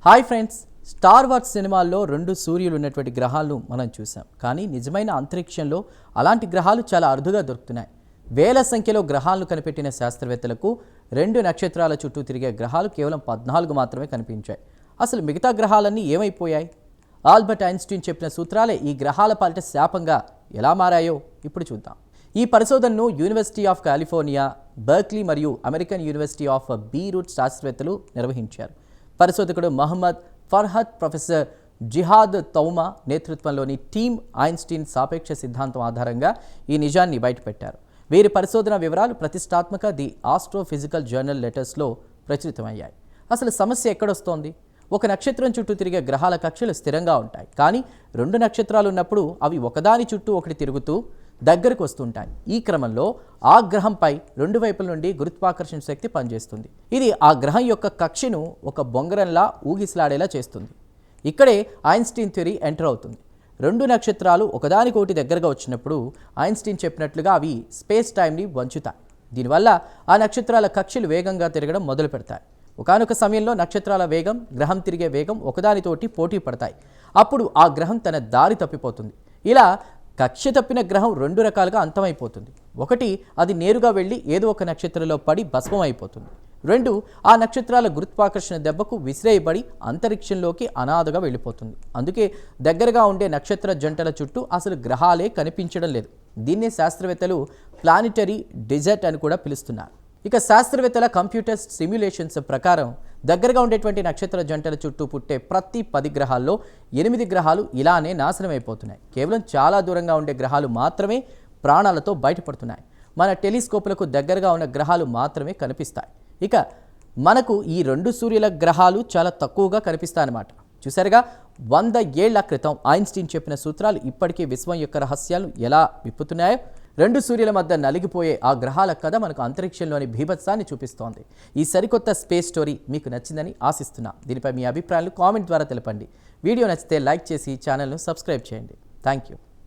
Hi friends, star wars సినిమాల్లో 2 సూర్యులు ఉన్నటువంటి గ్రహాలను మనం చూసాం. కానీ నిజమైన అంతరిక్షంలో అలాంటి గ్రహాలు చాలా అరుదుగా దొరుకుతున్నాయి. వేల సంఖ్యలో గ్రహాలను కనిపెట్టిన శాస్త్రవేత్తలకు 2 నక్షత్రాల చుట్టూ తిరిగే గ్రహాలు కేవలం 14 మాత్రమే కనిపించాయి. అసలు మిగతా గ్రహాలన్నీ ఏమైపోయాయి? ఆల్బర్ట్ ఐన్స్టీన్ చెప్పిన సూత్రాలే ఈ గ్రహాల పాలిట శాపంగా ఎలా మారాయో ఇప్పుడు చూద్దాం. ఈ పరిశోధనను యూనివర్సిటీ ఆఫ్ కాలిఫోర్నియా, బర్క్లీ మరియు అమెరికన్ యూనివర్సిటీ ఆఫ్ బీరూట్ శాస్త్రవేత్తలు నిర్వహించారు. పరిశోధకుడు మహమ్మద్ ఫర్హద్, ప్రొఫెసర్ జిహాద్ తౌమా నేతృత్వంలోని టీమ్ ఐన్స్టీన్ సాపేక్ష సిద్ధాంతం ఆధారంగా ఈ నిజాన్ని బయటపెట్టారు. వీరి పరిశోధన వివరాలు ప్రతిష్టాత్మక ది ఆస్ట్రోఫిజికల్ జర్నల్ లెటర్స్లో ప్రచురితమయ్యాయి. అసలు సమస్య ఎక్కడొస్తోంది? ఒక నక్షత్రం చుట్టూ తిరిగే గ్రహాల కక్షలు స్థిరంగా ఉంటాయి. కానీ 2 నక్షత్రాలు ఉన్నప్పుడు అవి ఒకదాని చుట్టూ ఒకటి తిరుగుతూ దగ్గరకు వస్తుంటాయి. ఈ క్రమంలో ఆ గ్రహంపై 2 వైపుల నుండి గురుత్వాకర్షణ శక్తి పనిచేస్తుంది. ఇది ఆ గ్రహం యొక్క కక్షను ఒక బొంగరంలా ఊగిసలాడేలా చేస్తుంది. ఇక్కడే ఐన్స్టీన్ థియరీ ఎంటర్ అవుతుంది. 2 నక్షత్రాలు ఒకదానికొకటి దగ్గరగా వచ్చినప్పుడు ఐన్స్టీన్ చెప్పినట్లుగా అవి స్పేస్ టైంని వంచుతాయి. దీనివల్ల ఆ నక్షత్రాల కక్షలు వేగంగా తిరగడం మొదలు పెడతాయి. ఒకానొక సమయంలో నక్షత్రాల వేగం, గ్రహం తిరిగే వేగం ఒకదానితోటి పోటీ పడతాయి. అప్పుడు ఆ గ్రహం తన దారి తప్పిపోతుంది. ఇలా కక్ష తప్పిన గ్రహం 2 రకాలుగా అంతమైపోతుంది. ఒకటి, అది నేరుగా వెళ్ళి ఏదో ఒక నక్షత్రంలో పడి భస్మం అయిపోతుంది. 2, ఆ నక్షత్రాల గురుత్వాకర్షణ దెబ్బకు విసిరేయబడి అంతరిక్షంలోకి అనాథగా వెళ్ళిపోతుంది. అందుకే దగ్గరగా ఉండే నక్షత్ర జంటల చుట్టూ అసలు గ్రహాలే కనిపించడం లేదు. దీన్నే శాస్త్రవేత్తలు ప్లానిటరీ డిజర్ట్ అని కూడా పిలుస్తున్నారు. ఇక శాస్త్రవేత్తల కంప్యూటర్ సిమ్యులేషన్స్ ప్రకారం దగ్గరగా ఉండేటువంటి నక్షత్ర జంటల చుట్టూ పుట్టే ప్రతి 10 గ్రహాల్లో 8 గ్రహాలు ఇలానే నాశనం అయిపోతున్నాయి. కేవలం చాలా దూరంగా ఉండే గ్రహాలు మాత్రమే ప్రాణాలతో బయటపడుతున్నాయి. మన టెలిస్కోపులకు దగ్గరగా ఉన్న గ్రహాలు మాత్రమే కనిపిస్తాయి. ఇక మనకు ఈ 2 సూర్యుల గ్రహాలు చాలా తక్కువగా కనిపిస్తాయన్నమాట. చూసారుగా, 100 ఏళ్ల క్రితం ఐన్స్టీన్ చెప్పిన సూత్రాలు ఇప్పటికీ విశ్వం యొక్క రహస్యాలు ఎలా విప్పుతున్నాయో. 2 సూర్యుల మధ్య నలిగిపోయే ఆ గ్రహాల కథ మనకు అంతరిక్షంలోని బీభత్సాన్ని చూపిస్తోంది. ఈ సరికొత్త స్పేస్ స్టోరీ మీకు నచ్చిందని ఆశిస్తున్నా. దీనిపై మీ అభిప్రాయాలు కామెంట్ ద్వారా తెలపండి. వీడియో నచ్చితే లైక్ చేసి ఛానల్ను సబ్స్క్రైబ్ చేయండి. Thank you.